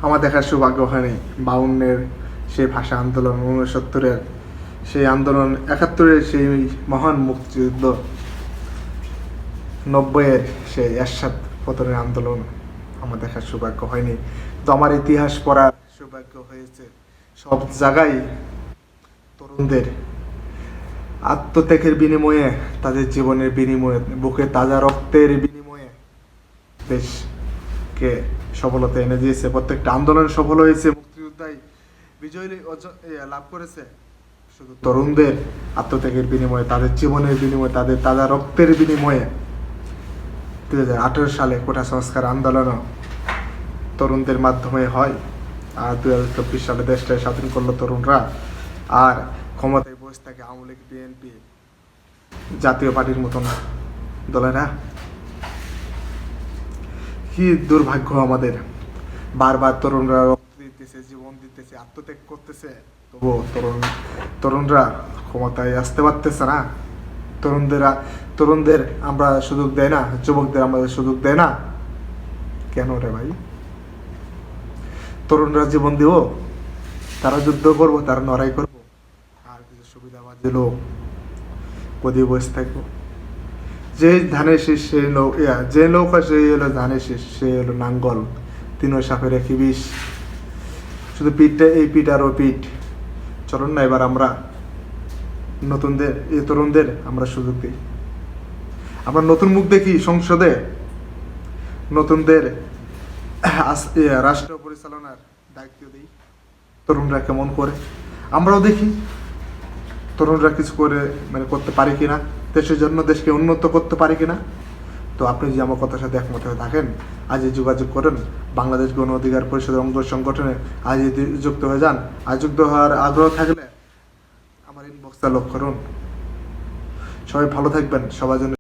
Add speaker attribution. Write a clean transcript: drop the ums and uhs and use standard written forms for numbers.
Speaker 1: আমার দেখার সৌভাগ্য হয়নি। 52-এর সেই ভাষা আন্দোলন, 69-এর সেই আন্দোলন, 71-এর সেই মহান মুক্তিযুদ্ধ, 90-এর সেই এরশাদ পতনের আন্দোলন আমার দেখার সৌভাগ্য হয়নি। তো আমার ইতিহাস পড়ার সৌভাগ্য হয়েছে। সব জায়গায় তরুণদের আত্মত্যাগের বিনিময়ে, তাদের জীবনের বিনিময়ে, বুকে তাজা রক্তের বিনিময়ে দেশকে সফলতা এনে দিয়েছে। প্রত্যেকটা আন্দোলন সফল হয়েছে, মুক্তিযোদ্ধাই বিজয় লাভ করেছে শুধু তরুণদের আত্মত্যাগের বিনিময়ে, তাদের জীবনের বিনিময়ে, তাদের তাজা রক্তের বিনিময়ে। 2018 সালে কোটা সংস্কার আন্দোলনও তরুণদের মাধ্যমে হয়। আর 2024 সালে দেশটায় স্বাধীন করলো তরুণরা। আর ক্ষমতায় বসে থাকে আওয়ামী লীগ, বিএনপি, জাতীয় পার্টির মতন দলেরা। কি দুর্ভাগ্য আমাদের! বারবার তরুণরা রক্ত দিতেছে, জীবন দিতেছে, আত্মত্যাগ করতেছে, তবুও তরুণরা ক্ষমতায় আসতে পারতেছে না। তরুণদের আমরা সুযোগ দেয় না, যুবকদের আমাদের সুযোগ দেয় না কেন রে ভাই? তরুণরা জীবন দিব, তারা যুদ্ধ করবো, তারা লড়াই করবো, আর কিছু সুবিধাবাদী লোক কদিয়ে বসে থাকবো। যে ধানের শীষ সেই লোক, যে নৌকা সেই হলো ধানের শীষ, সে হলো নাঙ্গল, তিনও সাপের একই বিষ। শুধু পিঠটা এই পিঠ আর ওই পিঠ। চলুন না এবার আমরা তরুণদের আমরা সুযোগ দিই। আমরা নতুন মুখ দেখি সংসদে, নতুনদের রাষ্ট্র পরিচালনার দায়িত্ব দিই। তরুণরা কেমন করে আমরাও দেখি, তরুণরা কিছু করে করতে পারি কিনা, দেশের জন্য দেশকে উন্নত করতে পারি কিনা। তো আপনি যদি আমার কথার সাথে একমত হয়ে থাকেন, আজই যোগাযোগ করেন বাংলাদেশ গণ অধিকার পরিষদের অঙ্গ সংগঠনে। আজই যুক্ত হয়ে যান। আজ যুক্ত হওয়ার আগ্রহ থাকলে আমার ইনবক্সটা লক্ষ্য করুন। সবাই ভালো থাকবেন, সবার জন্য